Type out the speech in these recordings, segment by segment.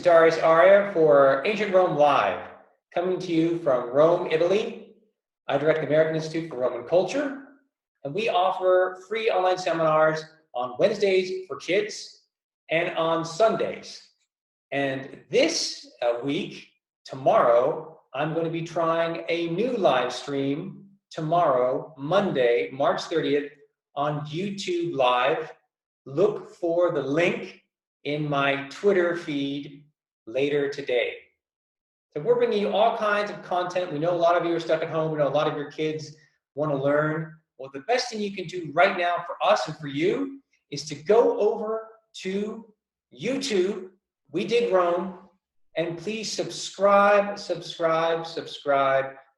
is Darius Aria for Ancient Rome Live, coming to you from Rome, Italy. I direct the American Institute for Roman Culture, and we offer free online seminars on Wednesdays for kids and on Sundays. And this week, tomorrow, I'm going to be trying a new live stream tomorrow, Monday, March 30th, on YouTube Live. Look for the link in my Twitter feed later today. So we're bringing you all kinds of content. We know a lot of you are stuck at home. We know a lot of your kids want to learn. Well, the best thing you can do right now for us and for you is to go over to YouTube, We Dig Rome, and please subscribe.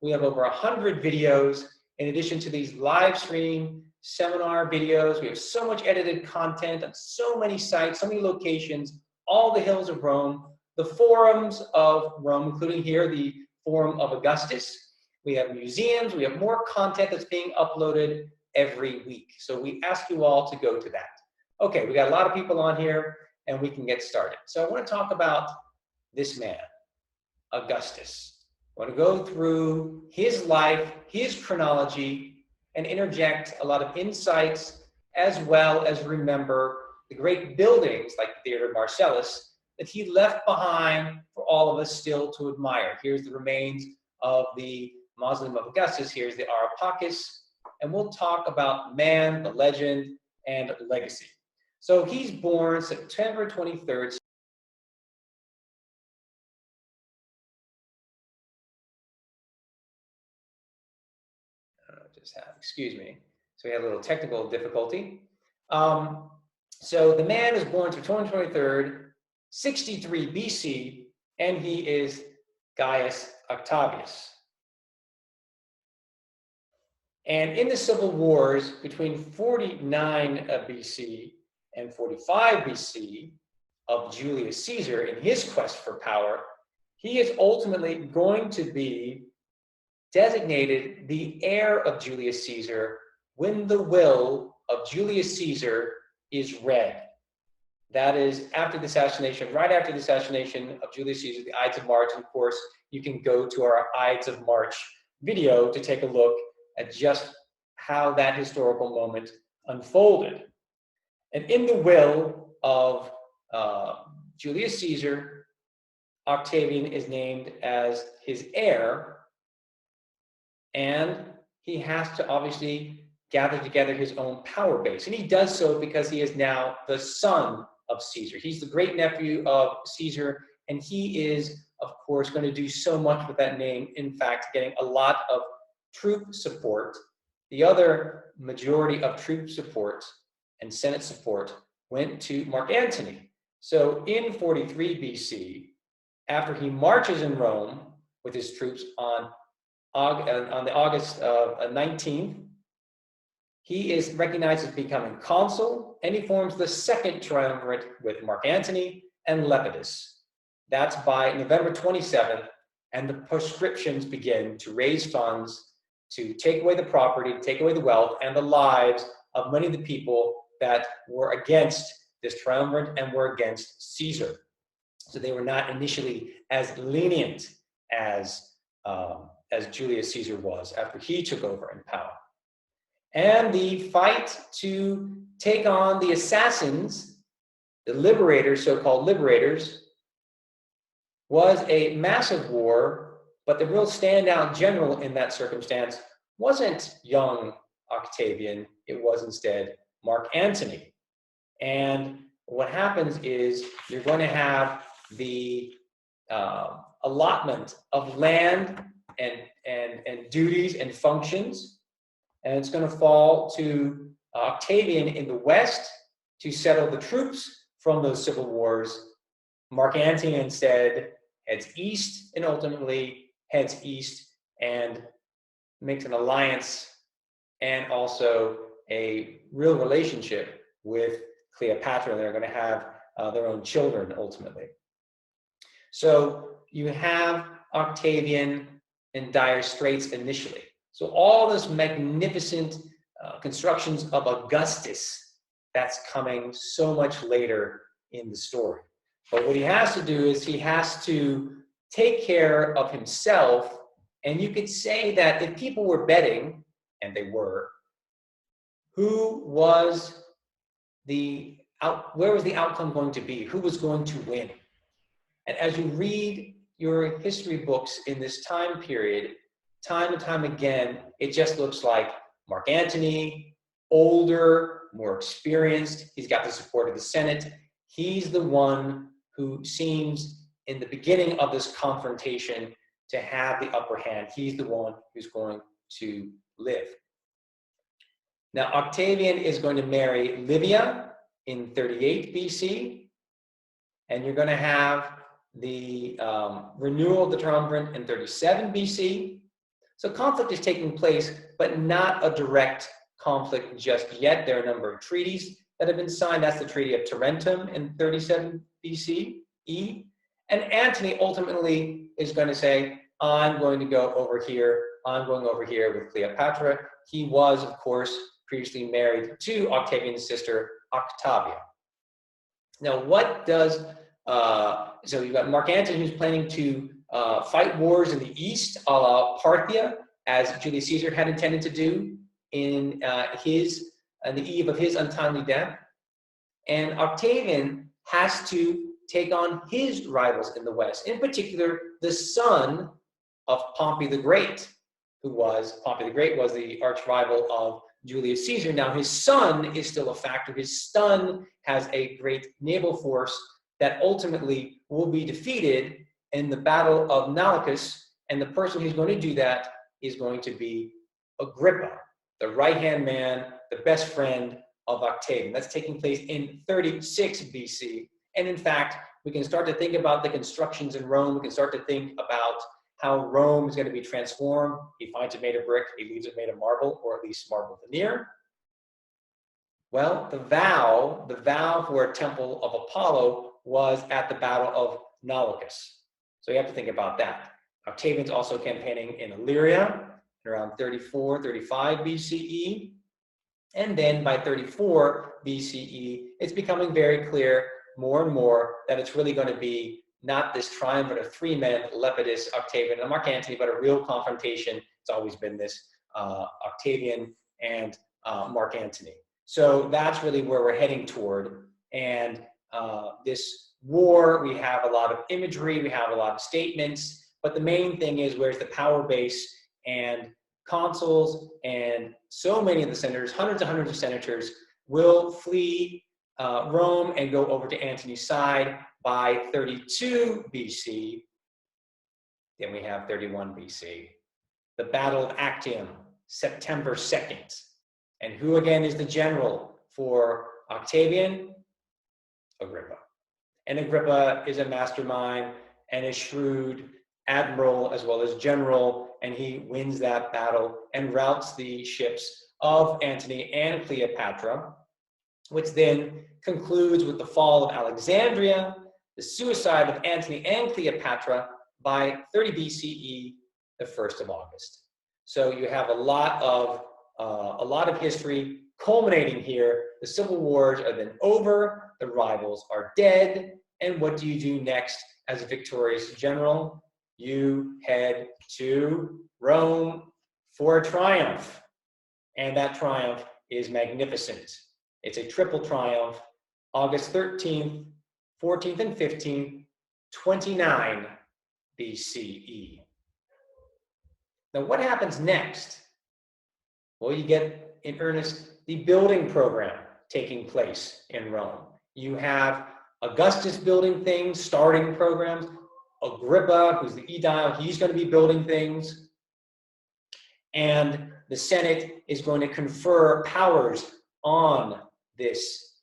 We have over 100 videos in addition to these live stream seminar videos. We have so much edited content on so many sites, so many locations, all the hills of Rome, the forums of Rome, including here, the Forum of Augustus. We have museums, we have more content that's being uploaded every week. So we ask you all to go to that. Okay, we got a lot of people on here and we can get started. So I want to talk about this man, Augustus. I want to go through his life, his chronology, and interject a lot of insights, as well as remember the great buildings like the Theater of Marcellus that he left behind for all of us still to admire. Here's the remains of the Mausoleum of Augustus. Here's the Areopagus. And we'll talk about man, the legend, and legacy. So he's born September 23rd. Excuse me. So we had a little technical difficulty. So the man was born September 23rd, 63 BC, and he is Gaius Octavius. And in the civil wars between 49 BC and 45 BC of Julius Caesar in his quest for power, he is ultimately going to be designated the heir of Julius Caesar when the will of Julius Caesar is read. That is after the assassination, right after the assassination of Julius Caesar, the Ides of March. And of course, you can go to our Ides of March video to take a look at just how that historical moment unfolded. And in the will of Julius Caesar, Octavian is named as his heir, and he has to obviously gather together his own power base. And he does so because he is now the son of Caesar. He's the great nephew of Caesar, and he is, of course, going to do so much with that name. In fact, getting a lot of troop support. The other majority of troop support and Senate support went to Mark Antony. So in 43 BC, after he marches in Rome with his troops on the August 19th, he is recognized as becoming consul, and he forms the second triumvirate with Mark Antony and Lepidus. That's by November 27th, and the proscriptions begin to raise funds to take away the property, take away the wealth, and the lives of many of the people that were against this triumvirate and were against Caesar. So they were not initially as lenient as Julius Caesar was after he took over in power. And the fight to take on the assassins, the Liberators, so-called Liberators, was a massive war, but the real standout general in that circumstance wasn't young Octavian, it was instead Mark Antony. And what happens is you're going to have the allotment of land and duties and functions, and it's going to fall to Octavian in the west to settle the troops from those civil wars. Mark Antony instead heads east and ultimately heads east and makes an alliance and also a real relationship with Cleopatra. They're going to have their own children ultimately. So you have Octavian in dire straits initially. So all this magnificent constructions of Augustus, that's coming so much later in the story. But what he has to do is he has to take care of himself. And you could say that if people were betting, and they were, where was the outcome going to be? Who was going to win? And as you read your history books in this time period, time and time again, it just looks like Mark Antony, older, more experienced. He's got the support of the Senate. He's the one who seems in the beginning of this confrontation to have the upper hand. He's the one who's going to live. Now, Octavian is going to marry Livia in 38 BC, and you're going to have the renewal of the triumvirate in 37 BC. So conflict is taking place, but not a direct conflict just yet. There are a number of treaties that have been signed. That's the Treaty of Tarentum in 37 BCE. And Antony ultimately is going to say, I'm going to go over here. I'm going over here with Cleopatra. He was, of course, previously married to Octavian's sister, Octavia. Now, what does, so you've got Mark Antony who's planning to fight wars in the east, a la Parthia, as Julius Caesar had intended to do in the eve of his untimely death. And Octavian has to take on his rivals in the west, in particular, the son of Pompey the Great, Pompey the Great was the arch rival of Julius Caesar. Now his son is still a factor. His son has a great naval force that ultimately will be defeated in the Battle of Naulochus, and the person who's going to do that is going to be Agrippa, the right-hand man, the best friend of Octavian. That's taking place in 36 BC. And in fact, we can start to think about the constructions in Rome. We can start to think about how Rome is going to be transformed. He finds it made of brick, he leaves it made of marble, or at least marble veneer. Well, the vow for a temple of Apollo was at the Battle of Naulochus. So you have to think about that. Octavian's also campaigning in Illyria around 34, 35 BCE. And then by 34 BCE, it's becoming very clear more and more that it's really going to be not this triumvirate of three men, Lepidus, Octavian, and Mark Antony, but a real confrontation. It's always been this Octavian and Mark Antony. So that's really where we're heading toward. And this war, we have a lot of imagery, we have a lot of statements, but the main thing is where's the power base, and consuls and so many of the senators, hundreds and hundreds of senators, will flee Rome and go over to Antony's side by 32 BC. Then we have 31 BC. The Battle of Actium, September 2nd. And who again is the general for Octavian? Agrippa. And Agrippa is a mastermind and a shrewd admiral as well as general, and he wins that battle and routs the ships of Antony and Cleopatra, which then concludes with the fall of Alexandria, the suicide of Antony and Cleopatra by 30 BCE, the 1st of August. So you have a lot of history culminating here. The civil wars are then over, the rivals are dead, and what do you do next as a victorious general? You head to Rome for a triumph, and that triumph is magnificent. It's a triple triumph, August 13th, 14th, and 15th, 29 BCE. Now, what happens next? Well, you get, in earnest, the building program taking place in Rome. You have Augustus building things, starting programs. Agrippa, who's the aedile, he's going to be building things. And the Senate is going to confer powers on this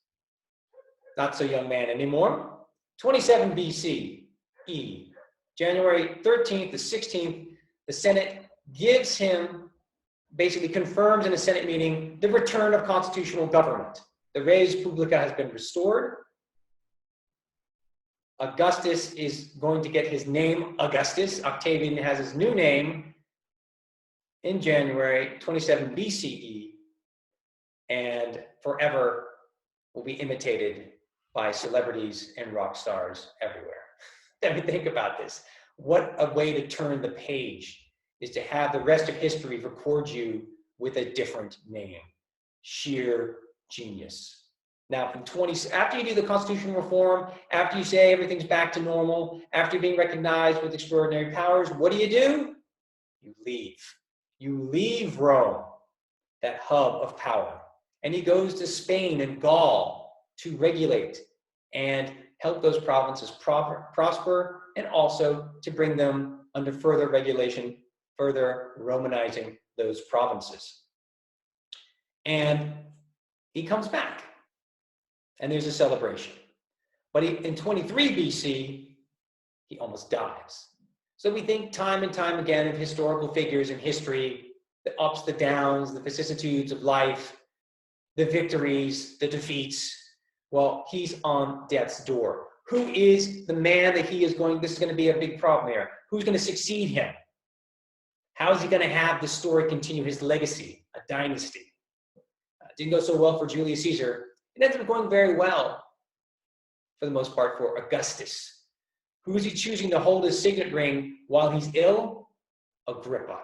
not-so-young man anymore. 27 BCE, January 13th to 16th, the Senate gives him, basically confirms in a Senate meeting, the return of constitutional government. The res publica has been restored. Augustus is going to get his name Augustus. Octavian has his new name in January 27 BCE, and forever will be imitated by celebrities and rock stars everywhere. I mean, think about this. What a way to turn the page is to have the rest of history record you with a different name. Sheer genius. Now, after you do the constitutional reform, after you say everything's back to normal, after being recognized with extraordinary powers, what do? You leave. You leave Rome, that hub of power. And he goes to Spain and Gaul to regulate and help those provinces prosper, and also to bring them under further regulation, further Romanizing those provinces. And he comes back, and there's a celebration. But in 23 BC, he almost dies. So we think time and time again of historical figures in history, the ups, the downs, the vicissitudes of life, the victories, the defeats. Well, he's on death's door. Who is the man that this is going to be a big problem here? Who's going to succeed him? How is he going to have the story continue, his legacy, a dynasty? Didn't go so well for Julius Caesar. It ended up going very well, for the most part, for Augustus. Who is he choosing to hold his signet ring while he's ill? Agrippa.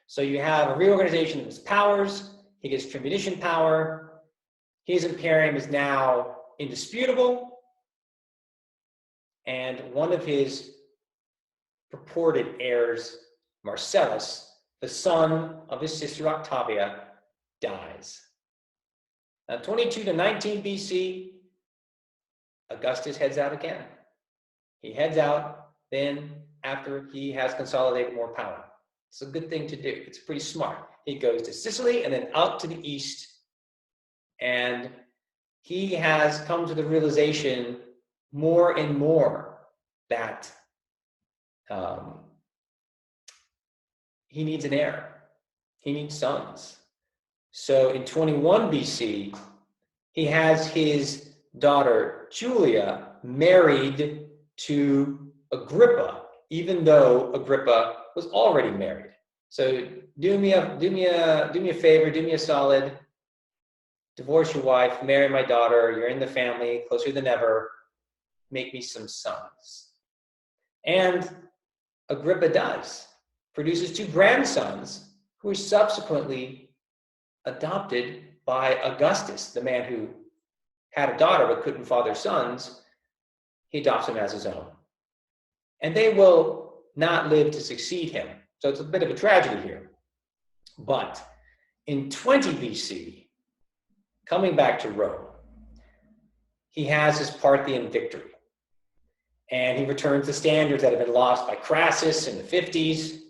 So you have a reorganization of his powers. He gets tribunician power. His imperium is now indisputable. And one of his purported heirs, Marcellus, the son of his sister Octavia, dies. Now, 22 to 19 BC, Augustus heads out again. He heads out then after he has consolidated more power. It's a good thing to do. It's pretty smart. He goes to Sicily and then out to the east, and he has come to the realization more and more that he needs an heir. He needs sons. So in 21 BC, he has his daughter Julia married to Agrippa, even though Agrippa was already married. So do me a favor, do me a solid. Divorce your wife, marry my daughter. You're in the family, closer than ever. Make me some sons. And Agrippa does. Produces 2 grandsons who are subsequently adopted by Augustus, the man who had a daughter but couldn't father sons. He adopts them as his own. And they will not live to succeed him. So it's a bit of a tragedy here. But in 20 BC, coming back to Rome, he has his Parthian victory. And he returns the standards that have been lost by Crassus in the 50s.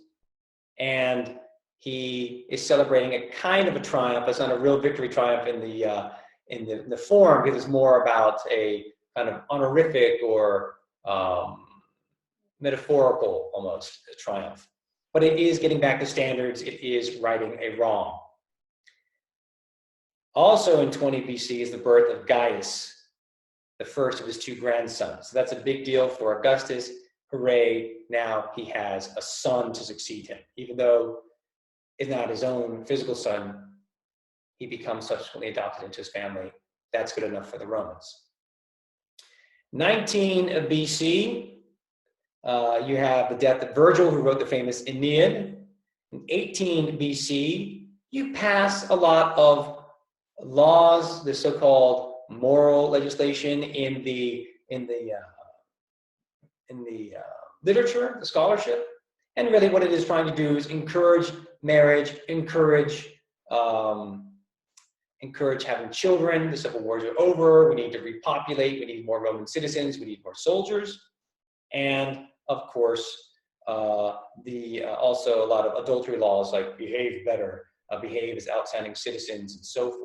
And he is celebrating a kind of a triumph. It's not a real victory triumph in the form, because it's more about a kind of honorific or metaphorical almost triumph. But it is getting back to standards. It is righting a wrong. Also in 20 BC is the birth of Gaius, the first of his 2 grandsons. So that's a big deal for Augustus. Hooray, now he has a son to succeed him. Even though he's not his own physical son, he becomes subsequently adopted into his family. That's good enough for the Romans. 19 BC, you have the death of Virgil, who wrote the famous Aeneid. In 18 BC, you pass a lot of laws, the so-called moral legislation in the literature, the scholarship. And really what it is trying to do is encourage marriage, encourage having children. The civil wars are over. We need to repopulate. We need more Roman citizens. We need more soldiers. And of course, also a lot of adultery laws, like behave better, behave as outstanding citizens, and so forth.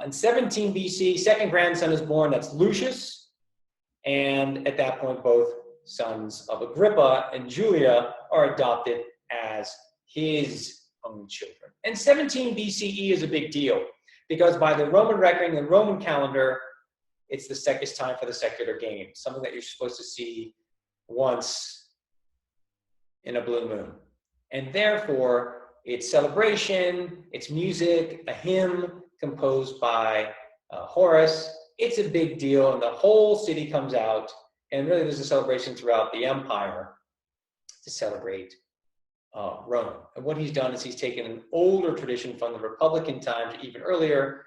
In 17 BC, second grandson is born. That's Lucius. And at that point, both sons of Agrippa and Julia are adopted as his own children. And 17 BCE is a big deal, because by the Roman reckoning, the Roman calendar, it's time for the secular games, something that you're supposed to see once in a blue moon. And therefore, it's celebration, it's music, a hymn composed by Horace, it's a big deal, and the whole city comes out, and really there's a celebration throughout the empire to celebrate Rome. And what he's done is he's taken an older tradition from the Republican times, even earlier,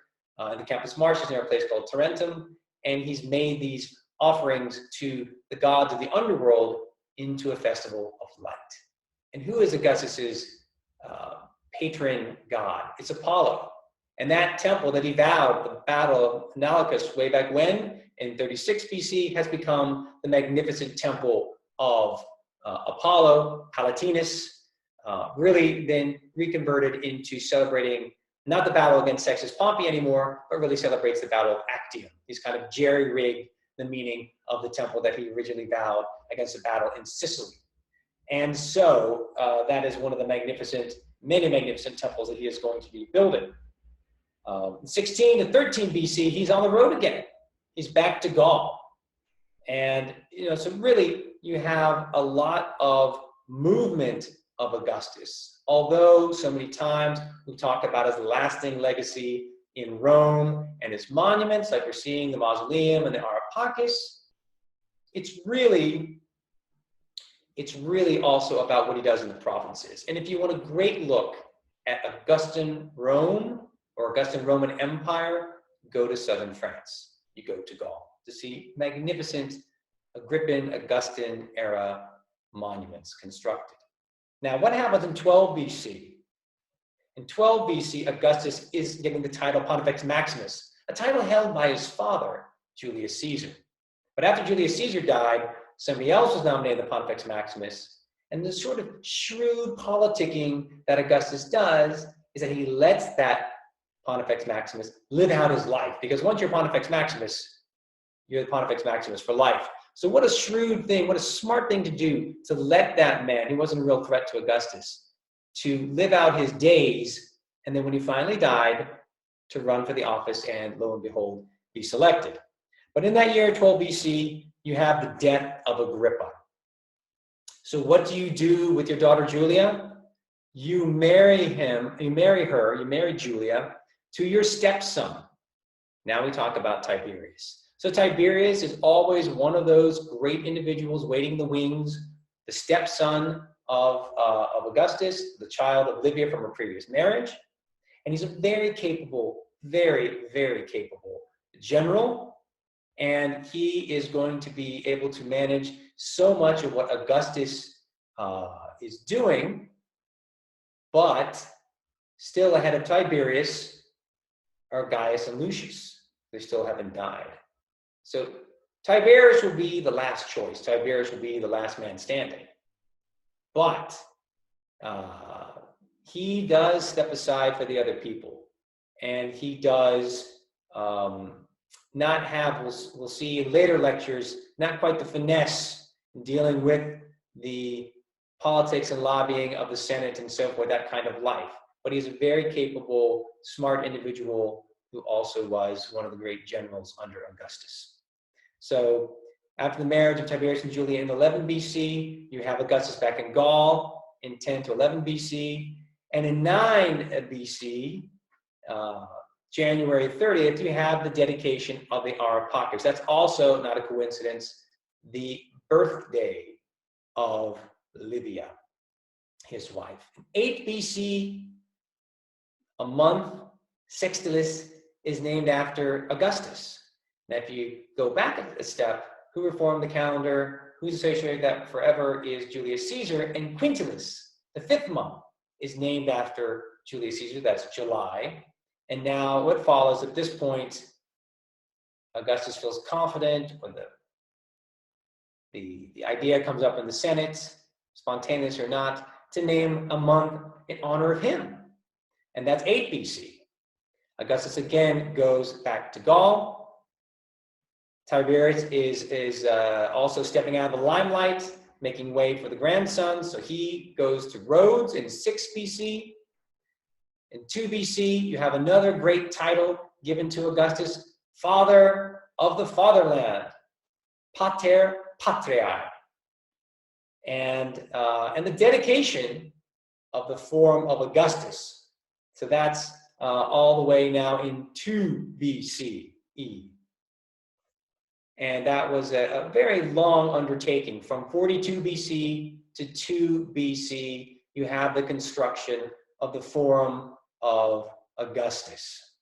in the Campus Martius near a place called Tarentum, and he's made these offerings to the gods of the underworld into a festival of light. And who is Augustus's patron god? It's Apollo. And that temple that he vowed, the Battle of Naulochus, way back when, in 36 BC, has become the magnificent temple of Apollo, Palatinus, really then reconverted into celebrating not the battle against Sextus Pompey anymore, but really celebrates the Battle of Actium. He's kind of jerry-rigged the meaning of the temple that he originally vowed against the battle in Sicily. And so that is one of the many magnificent temples that he is going to be building. 16 to 13 BC, he's on the road again. He's back to Gaul. And, so really you have a lot of movement of Augustus. Although so many times we talk about his lasting legacy in Rome and his monuments, like we're seeing the Mausoleum and the Areopagus, it's really also about what he does in the provinces. And if you want a great look at Augustan Rome or Augustan Roman Empire, go to southern France. You go to Gaul to see magnificent Agrippine, Augustan era monuments constructed. Now, what happens in 12 BC? In 12 BC, Augustus is given the title Pontifex Maximus, a title held by his father, Julius Caesar. But after Julius Caesar died, somebody else was nominated the Pontifex Maximus. And the sort of shrewd politicking that Augustus does is that he lets that Pontifex Maximus live out his life. Because once you're Pontifex Maximus, you're the Pontifex Maximus for life. So what a shrewd thing, what a smart thing to do, to let that man, who wasn't a real threat to Augustus, to live out his days, and then when he finally died, to run for the office and, lo and behold, be selected. But in that year, 12 BC, you have the death of Agrippa. So what do you do with your daughter Julia? You marry Julia to your stepson. Now we talk about Tiberius. So Tiberius is always one of those great individuals waiting in the wings, the stepson of Augustus, the child of Livia from a previous marriage. And he's a very capable, very, very capable general. And he is going to be able to manage so much of what Augustus is doing, but still ahead of Tiberius are Gaius and Lucius. They still haven't died. So Tiberius will be the last choice. Tiberius will be the last man standing. But he does step aside for the other people. And he does not have, we'll see in later lectures, not quite the finesse in dealing with the politics and lobbying of the Senate and so forth, that kind of life. But he's a very capable, smart individual who also was one of the great generals under Augustus. So after the marriage of Tiberius and Julia in 11 BC, you have Augustus back in Gaul in 10 to 11 BC. And in 9 BC, January 30th, you have the dedication of the Areopagus. That's also, not a coincidence, the birthday of Livia, his wife. In 8 BC, a month, Sextilis, is named after Augustus. Now, if you go back a step, who reformed the calendar, who's associated with that forever is Julius Caesar, and Quintilis, the 5th month, is named after Julius Caesar. That's July. And now what follows at this point, Augustus feels confident when the idea comes up in the Senate, spontaneous or not, to name a month in honor of him. And that's 8 BC. Augustus again goes back to Gaul. Tiberius is also stepping out of the limelight, making way for the grandson. So he goes to Rhodes in 6 BC. In 2 BC, you have another great title given to Augustus, Father of the Fatherland, Pater Patriae. And the dedication of the Forum of Augustus. So that's all the way now in 2 BCE. And that was a very long undertaking. From 42 BC to 2 BC, you have the construction of the Forum of Augustus,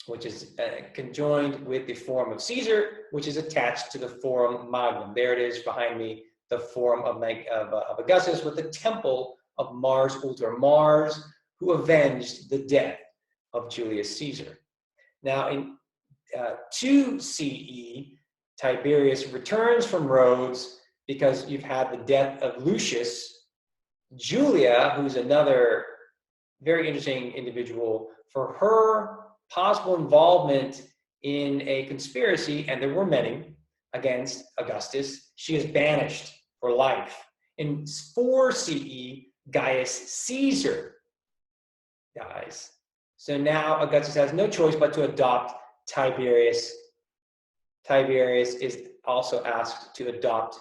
which is conjoined with the Forum of Caesar, which is attached to the Forum Magnum. There it is behind me, the Forum of Augustus, with the temple of Mars Ultor, Mars who avenged the death of Julius Caesar. Now in 2 CE, Tiberius returns from Rhodes because you've had the death of Lucius. Julia, who's another very interesting individual, for her possible involvement in a conspiracy, and there were many, against Augustus, she is banished for life. In 4 CE, Gaius Caesar dies. So now Augustus has no choice but to adopt Tiberius. Tiberius is also asked to adopt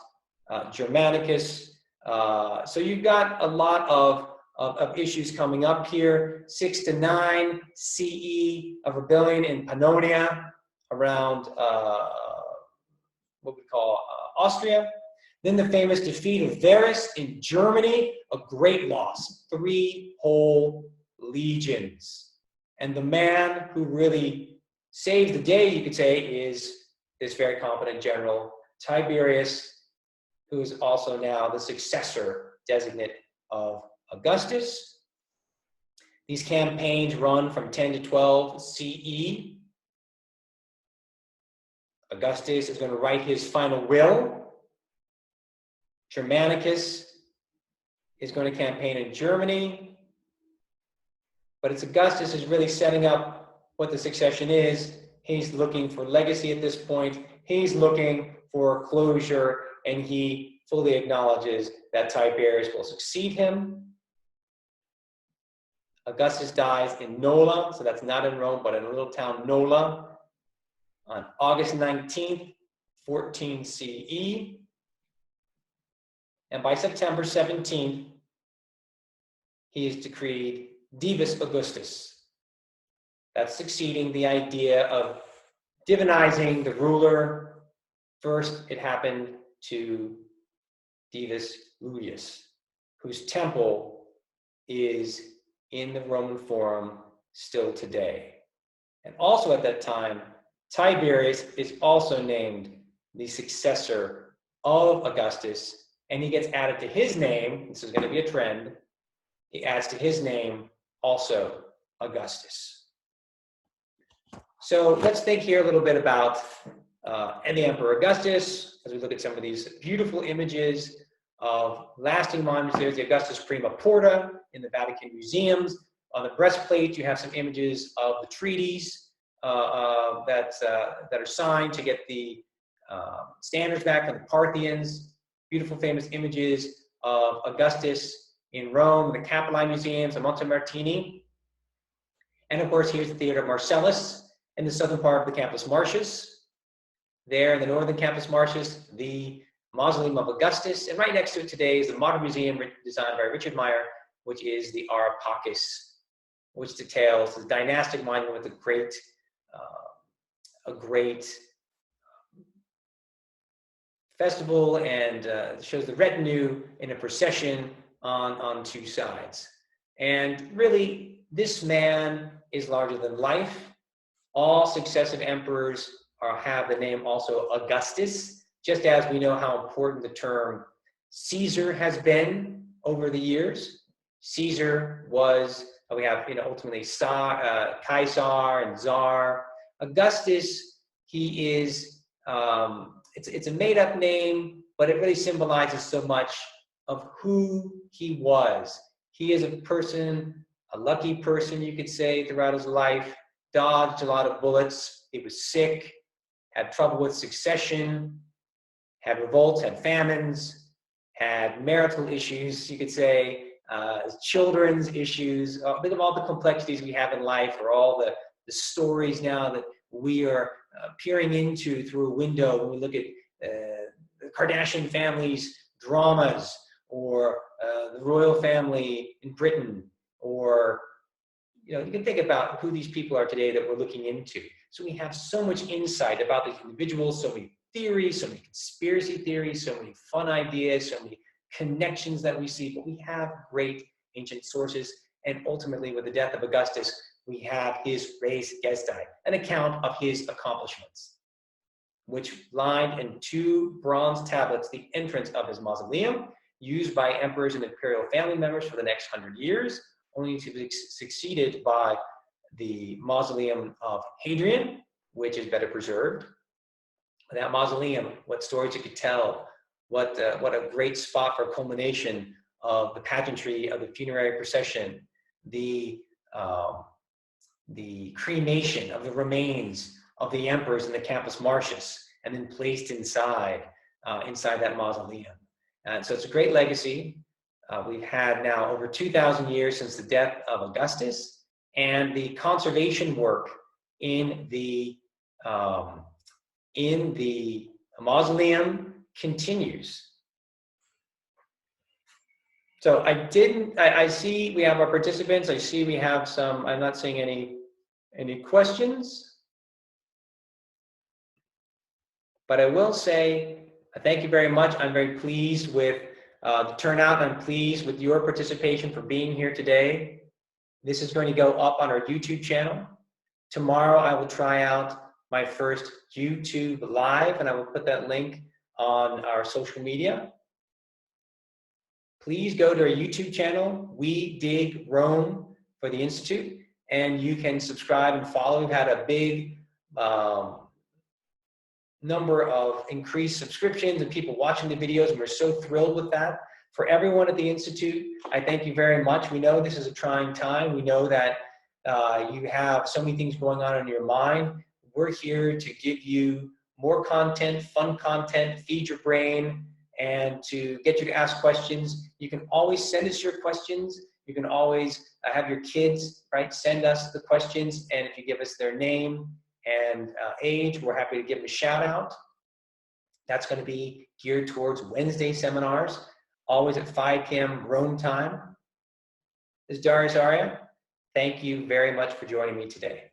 Germanicus. So you've got a lot of issues coming up here. 6 to 9 CE, a rebellion in Pannonia around what we call Austria. Then the famous defeat of Varus in Germany, a great loss, 3 whole legions. And the man who really saved the day, you could say, is this very competent general, Tiberius, who is also now the successor designate of Augustus. These campaigns run from 10 to 12 CE. Augustus is going to write his final will. Germanicus is going to campaign in Germany. But it's Augustus who's really setting up what the succession is. He's looking for legacy at this point. He's looking for closure, and he fully acknowledges that Tiberius will succeed him. Augustus dies in Nola, so that's not in Rome, but in a little town, Nola, on August 19th, 14 CE. And by September 17th, he is decreed Divus Augustus. That's succeeding the idea of divinizing the ruler. First, it happened to Divus Lulius, whose temple is in the Roman Forum still today. And also at that time, Tiberius is also named the successor of Augustus, and he gets added to his name. This is going to be a trend. He adds to his name also Augustus. So let's think here a little bit about the Emperor Augustus, as we look at some of these beautiful images of lasting monuments. There's the Augustus Prima Porta in the Vatican museums. On the breastplate, you have some images of the treaties that are signed to get the standards back from the Parthians. Beautiful, famous images of Augustus in Rome, the Capitoline Museums, the Monte Martini. And of course, here's the Theater of Marcellus in the southern part of the Campus Martius. There in the northern Campus Martius, the Mausoleum of Augustus. And right next to it today is the modern museum designed by Richard Meyer, which is the Ara Pacis, which details the dynastic monument with a great festival, and shows the retinue in a procession on 2 sides. And really, this man is larger than life. All successive emperors have the name also Augustus, just as we know how important the term Caesar has been over the years. Caesar was, we have ultimately Caesar and Czar. Augustus, he is, it's a made-up name, but it really symbolizes so much of who he was. He is a person, a lucky person, you could say, throughout his life, dodged a lot of bullets. He was sick, had trouble with succession, had revolts, had famines, had marital issues, you could say, children's issues. Think of all the complexities we have in life, or all the stories now that we are peering into through a window when we look at the Kardashian family's dramas, or the royal family in Britain, or you can think about who these people are today that we're looking into. So we have so much insight about these individuals, so many theories, so many conspiracy theories, so many fun ideas, so many connections that we see, but we have great ancient sources. And ultimately, with the death of Augustus, we have his res gestae, an account of his accomplishments, which lined in 2 bronze tablets the entrance of his mausoleum, used by emperors and imperial family members for the next 100 years, only to be succeeded by the mausoleum of Hadrian, which is better preserved. That mausoleum, what stories it could tell, what a great spot for culmination of the pageantry of the funerary procession, the cremation of the remains of the emperors in the Campus Martius, and then placed inside that mausoleum. And so it's a great legacy. We've had now over 2,000 years since the death of Augustus, and the conservation work in the mausoleum continues. So I see we have our participants. I see we have some, I'm not seeing any questions. But I will say, thank you very much. I'm very pleased with the turnout. I'm pleased with your participation for being here today. This is going to go up on our YouTube channel. Tomorrow I will try out my first YouTube Live, and I will put that link on our social media. Please go to our YouTube channel, We Dig Rome for the Institute, and you can subscribe and follow. We've had a big number of increased subscriptions and people watching the videos, and we're so thrilled with that. For everyone at the Institute, I thank you very much. We know this is a trying time. We know that you have so many things going on in your mind. We're here to give you more content, fun content, feed your brain, and to get you to ask questions. You can always send us your questions. You can always have your kids, right, send us the questions, and if you give us their name and age, we're happy to give them a shout out. That's going to be geared towards Wednesday seminars, always at 5 p.m. Rome time. This is Darius Arya. Thank you very much for joining me today.